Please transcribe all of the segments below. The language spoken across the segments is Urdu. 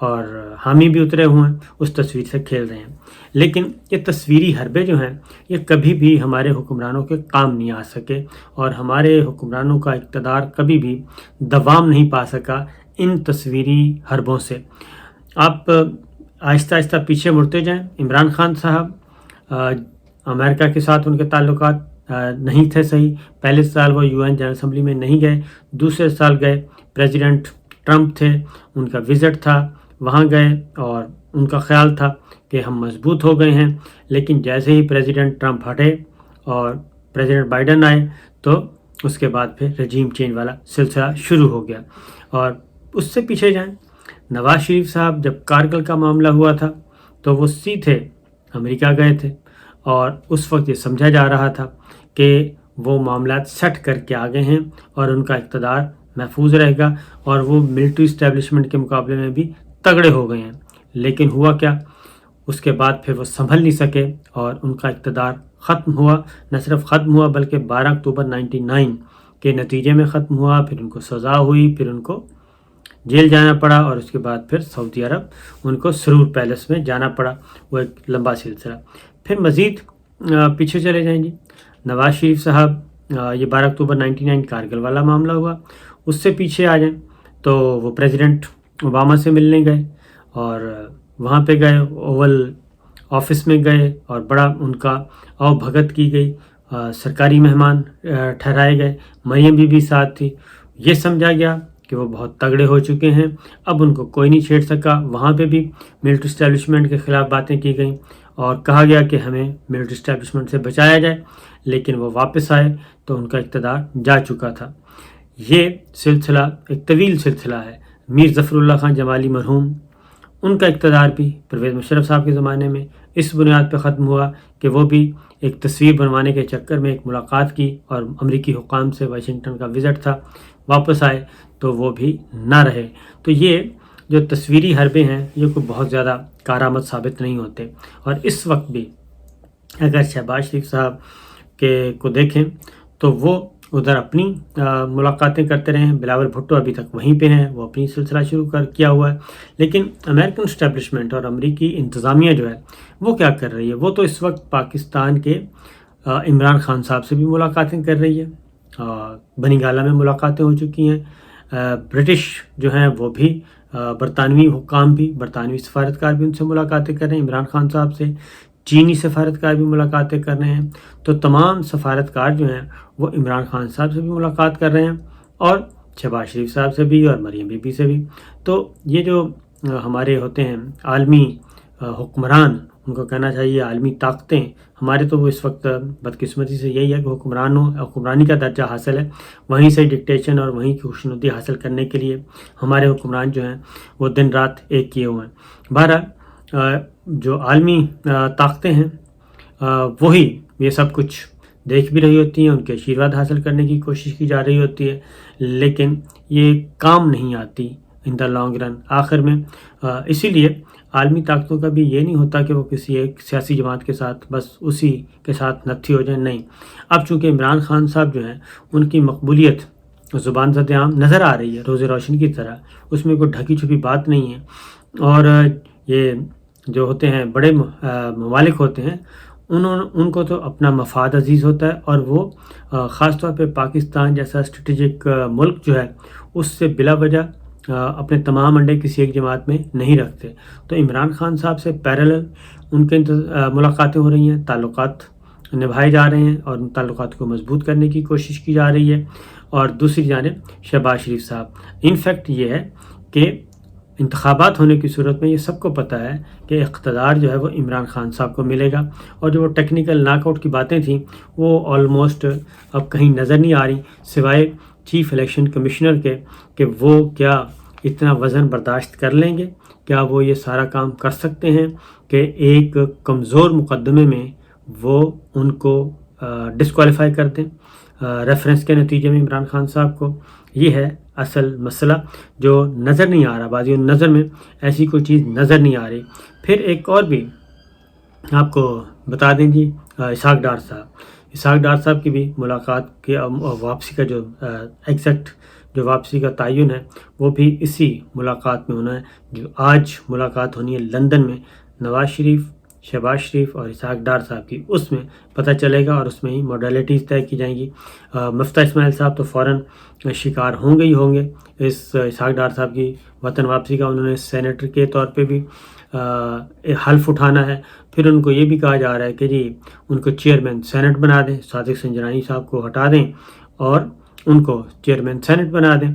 اور حامی بھی اترے ہوئے ہیں، اس تصویر سے کھیل رہے ہیں. لیکن یہ تصویری حربے جو ہیں یہ کبھی بھی ہمارے حکمرانوں کے کام نہیں آ سکے، اور ہمارے حکمرانوں کا اقتدار کبھی بھی دوام نہیں پا سکا ان تصویری حربوں سے. آپ آہستہ آہستہ پیچھے مڑتے جائیں. عمران خان صاحب امریکہ کے ساتھ ان کے تعلقات نہیں تھے صحیح. پہلے سال وہ UN جنرل اسمبلی میں نہیں گئے، دوسرے سال گئے. پریزیڈنٹ ٹرمپ تھے، ان کا وزٹ تھا، وہاں گئے اور ان کا خیال تھا کہ ہم مضبوط ہو گئے ہیں. لیکن جیسے ہی پریزیڈنٹ ٹرمپ ہٹے اور پریزیڈنٹ بائیڈن آئے تو اس کے بعد پھر رجیم چینج والا سلسلہ شروع ہو گیا. اور اس سے پیچھے جائیں، نواز شریف صاحب جب کارگل کا معاملہ ہوا تھا تو وہ سیدھے امریکہ گئے تھے، اور اس وقت یہ سمجھا جا رہا تھا کہ وہ معاملات سیٹ کر کے آگے ہیں اور ان کا اقتدار محفوظ رہے گا، اور وہ ملٹری اسٹیبلشمنٹ کے مقابلے میں بھی تگڑے ہو گئے ہیں. لیکن ہوا کیا، اس کے بعد پھر وہ سنبھل نہیں سکے اور ان کا اقتدار ختم ہوا. نہ صرف ختم ہوا بلکہ 12 اکتوبر 99 کے نتیجے میں ختم ہوا. پھر ان کو سزا ہوئی، پھر ان کو جیل جانا پڑا، اور اس کے بعد پھر سعودی عرب ان کو سرور پیلس میں جانا پڑا. وہ ایک لمبا سلسلہ. پھر مزید پیچھے چلے جائیں جی، نواز شریف صاحب یہ 12 اکتوبر 99 کارگل والا معاملہ ہوا. اس سے پیچھے آ جائیں تو وہ پریزیڈنٹ اوباما سے ملنے گئے، اور وہاں پہ گئے، اوول آفس میں گئے اور بڑا ان کا آؤ بھگت کی گئی. سرکاری مہمان ٹھہرائے گئے، مریم بی بی ساتھ تھی. یہ سمجھا گیا کہ وہ بہت تگڑے ہو چکے ہیں، اب ان کو کوئی نہیں چھیڑ سکا. وہاں پہ بھی ملٹری اسٹیبلشمنٹ کے خلاف باتیں کی گئیں اور کہا گیا کہ ہمیں ملٹری اسٹیبلشمنٹ سے بچایا جائے. لیکن وہ واپس آئے تو ان کا اقتدار جا چکا تھا. یہ سلسلہ ایک طویل سلسلہ ہے. میر ظفر اللہ خان جمالی مرحوم، ان کا اقتدار بھی پرویز مشرف صاحب کے زمانے میں اس بنیاد پہ ختم ہوا کہ وہ بھی ایک تصویر بنوانے کے چکر میں ایک ملاقات کی، اور امریکی حکام سے واشنگٹن کا وزٹ تھا، واپس آئے تو وہ بھی نہ رہے. تو یہ جو تصویری حربے ہیں یہ کوئی بہت زیادہ کارآمد ثابت نہیں ہوتے. اور اس وقت بھی اگر شہباز شریف صاحب کے کو دیکھیں تو وہ ادھر اپنی ملاقاتیں کرتے رہے ہیں. بلاول بھٹو ابھی تک وہیں پہ ہیں، وہ اپنی سلسلہ شروع کیا ہوا ہے. لیکن امریکن اسٹیبلشمنٹ اور امریکی انتظامیہ جو ہے وہ کیا کر رہی ہے، وہ تو اس وقت پاکستان کے عمران خان صاحب سے بھی ملاقاتیں کر رہی ہے. بنی گالہ میں ملاقاتیں ہو چکی ہیں. برٹش جو ہیں وہ بھی، برطانوی حکام بھی، برطانوی سفارتکار بھی ان سے ملاقاتیں کر رہے ہیں عمران خان صاحب سے. چینی سفارتکار بھی ملاقاتیں کر رہے ہیں. تو تمام سفارتکار جو ہیں وہ عمران خان صاحب سے بھی ملاقات کر رہے ہیں، اور شہباز شریف صاحب سے بھی، اور مریم بی بی سے بھی. تو یہ جو ہمارے ہوتے ہیں عالمی حکمران، ان کو کہنا چاہیے عالمی طاقتیں، ہمارے تو وہ اس وقت بدقسمتی سے یہی ہے کہ حکمرانی کا درجہ حاصل ہے، وہیں سے ڈکٹیشن اور وہیں کی خوشنودی حاصل کرنے کے لیے ہمارے حکمران جو ہیں وہ دن رات ایک کیے ہوئے ہیں. بہرحال جو عالمی طاقتیں ہیں وہی یہ سب کچھ دیکھ بھی رہی ہوتی ہیں، ان کے آشیرواد حاصل کرنے کی کوشش کی جا رہی ہوتی ہے، لیکن یہ کام نہیں آتی ان دا لانگ رن آخر میں. اسی لیے عالمی طاقتوں کا بھی یہ نہیں ہوتا کہ وہ کسی ایک سیاسی جماعت کے ساتھ بس اسی کے ساتھ نتھی ہو جائیں. نہیں، اب چونکہ عمران خان صاحب جو ہیں ان کی مقبولیت زبان زد عام نظر آ رہی ہے روز روشن کی طرح، اس میں کوئی ڈھکی چھپی بات نہیں ہے. اور یہ جو ہوتے ہیں بڑے ممالک ہوتے ہیں، ان کو تو اپنا مفاد عزیز ہوتا ہے، اور وہ خاص طور پہ پاکستان جیسا اسٹریٹجک ملک جو ہے اس سے بلا وجہ اپنے تمام انڈے کسی ایک جماعت میں نہیں رکھتے. تو عمران خان صاحب سے پیرالل ان کے ملاقاتیں ہو رہی ہیں، تعلقات نبھائے جا رہے ہیں، اور ان تعلقات کو مضبوط کرنے کی کوشش کی جا رہی ہے. اور دوسری جانب شہباز شریف صاحب، انفیکٹ یہ ہے کہ انتخابات ہونے کی صورت میں یہ سب کو پتہ ہے کہ اقتدار جو ہے وہ عمران خان صاحب کو ملے گا، اور جو وہ ٹیکنیکل ناک آؤٹ کی باتیں تھیں وہ آلموسٹ اب کہیں نظر نہیں آ رہی، سوائے چیف الیکشن کمشنر کے کہ وہ کیا اتنا وزن برداشت کر لیں گے، کیا وہ یہ سارا کام کر سکتے ہیں کہ ایک کمزور مقدمے میں وہ ان کو ڈسکوالیفائی کر دیں ریفرنس کے نتیجے میں عمران خان صاحب کو. یہ ہے اصل مسئلہ جو نظر نہیں آ رہا، بعض نظر میں ایسی کوئی چیز نظر نہیں آ رہی. پھر ایک اور بھی آپ کو بتا دیں جی، اسحاق ڈار صاحب کی بھی ملاقات کی واپسی کا جو ایگزیکٹ جو واپسی کا تعین ہے وہ بھی اسی ملاقات میں ہونا ہے جو آج ملاقات ہونی ہے لندن میں نواز شریف، شہباز شریف اور اسحاق ڈار صاحب کی. اس میں پتہ چلے گا اور اس میں ہی موڈیلٹیز طے کی جائیں گی. مفتہ اسماعیل صاحب تو فوراً شکار ہوں گے اس اسحاق ڈار صاحب کی وطن واپسی کا. انہوں نے سینیٹر کے طور پہ بھی حلف اٹھانا ہے. پھر ان کو یہ بھی کہا جا رہا ہے کہ جی ان کو چیئرمین سینٹ بنا دیں، صادق سنجرانی صاحب کو ہٹا دیں اور ان کو چیئرمین سینٹ بنا دیں.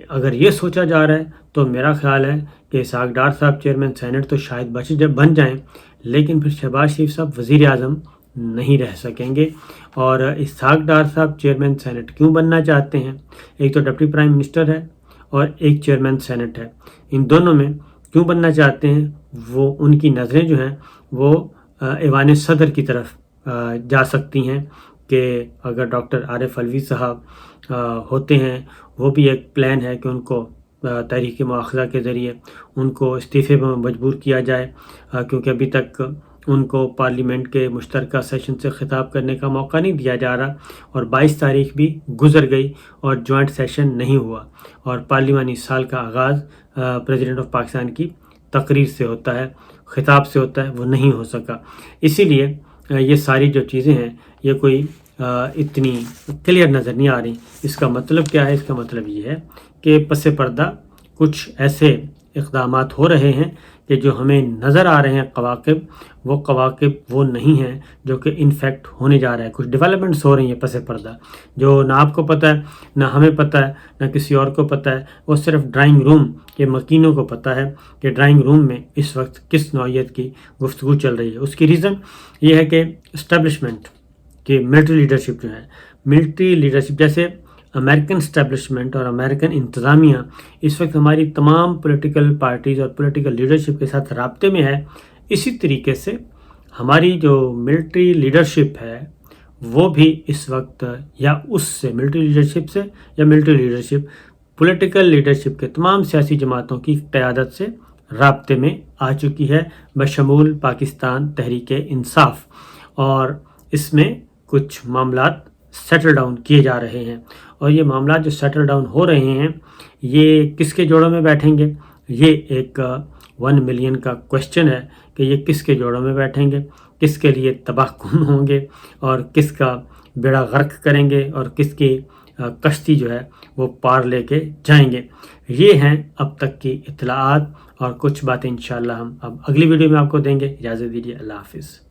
اگر یہ سوچا جا رہا ہے تو میرا خیال ہے کہ اسحاق ڈار صاحب چیئرمین سینٹ تو شاید بن جائیں، لیکن پھر شہباز شریف صاحب وزیر اعظم نہیں رہ سکیں گے. اور اسحاق ڈار صاحب چیئرمین سینٹ کیوں بننا چاہتے ہیں؟ ایک تو ڈپٹی پرائم منسٹر ہے اور ایک چیئرمین سینٹ ہے. ان دونوں میں کیوں بننا چاہتے ہیں؟ وہ ان کی نظریں جو ہیں وہ ایوان صدر کی طرف جا سکتی ہیں کہ اگر ڈاکٹر عارف علوی صاحب ہوتے ہیں، وہ بھی ایک پلان ہے کہ ان کو تحریک مواخذہ کے ذریعے ان کو استعفے میں مجبور کیا جائے، کیونکہ ابھی تک ان کو پارلیمنٹ کے مشترکہ سیشن سے خطاب کرنے کا موقع نہیں دیا جا رہا اور 22 تاریخ بھی گزر گئی اور جوائنٹ سیشن نہیں ہوا اور پارلیمانی سال کا آغاز پریزیڈنٹ آف پاکستان کی تقریر سے ہوتا ہے، خطاب سے ہوتا ہے، وہ نہیں ہو سکا. اسی لیے یہ ساری جو چیزیں ہیں یہ کوئی اتنی کلیئر نظر نہیں آ رہی. اس کا مطلب کیا ہے؟ اس کا مطلب یہ ہے کہ پس پردہ کچھ ایسے اقدامات ہو رہے ہیں کہ جو ہمیں نظر آ رہے ہیں قواقب وہ نہیں ہیں جو کہ انفیکٹ ہونے جا رہا ہے. کچھ ڈیولپمنٹس ہو رہی ہیں پس پردہ جو نہ آپ کو پتہ ہے، نہ ہمیں پتہ ہے، نہ کسی اور کو پتہ ہے. وہ صرف ڈرائنگ روم کے مکینوں کو پتہ ہے کہ ڈرائنگ روم میں اس وقت کس نوعیت کی گفتگو چل رہی ہے. اس کی ریزن یہ ہے کہ اسٹیبلشمنٹ کی ملٹری لیڈرشپ جو ہے، ملٹری لیڈرشپ جیسے امریکن اسٹیبلشمنٹ اور امریکن انتظامیہ اس وقت ہماری تمام پولیٹیکل پارٹیز اور پولیٹیکل لیڈرشپ کے ساتھ رابطے میں ہے. اسی طریقے سے ہماری جو ملٹری لیڈرشپ ہے وہ بھی اس وقت یا اس سے ملٹری لیڈرشپ سے یا ملٹری لیڈرشپ پولیٹیکل لیڈرشپ کے تمام سیاسی جماعتوں کی قیادت سے رابطے میں آ چکی ہے بشمول پاکستان تحریک انصاف. اور اس میں کچھ معاملات سیٹل ڈاؤن کیے جا رہے ہیں اور یہ معاملات جو سیٹل ڈاؤن ہو رہے ہیں یہ کس کے جوڑوں میں بیٹھیں گے؟ یہ ایک 1 ملین کا کوشچن ہے کہ یہ کس کے جوڑوں میں بیٹھیں گے، کس کے لیے تباہ کن ہوں گے اور کس کا بیڑا غرق کریں گے اور کس کی کشتی جو ہے وہ پار لے کے جائیں گے. یہ ہیں اب تک کی اطلاعات اور کچھ باتیں انشاءاللہ ہم اب اگلی ویڈیو میں آپ کو دیں گے. اجازت دیجیے، اللہ حافظ.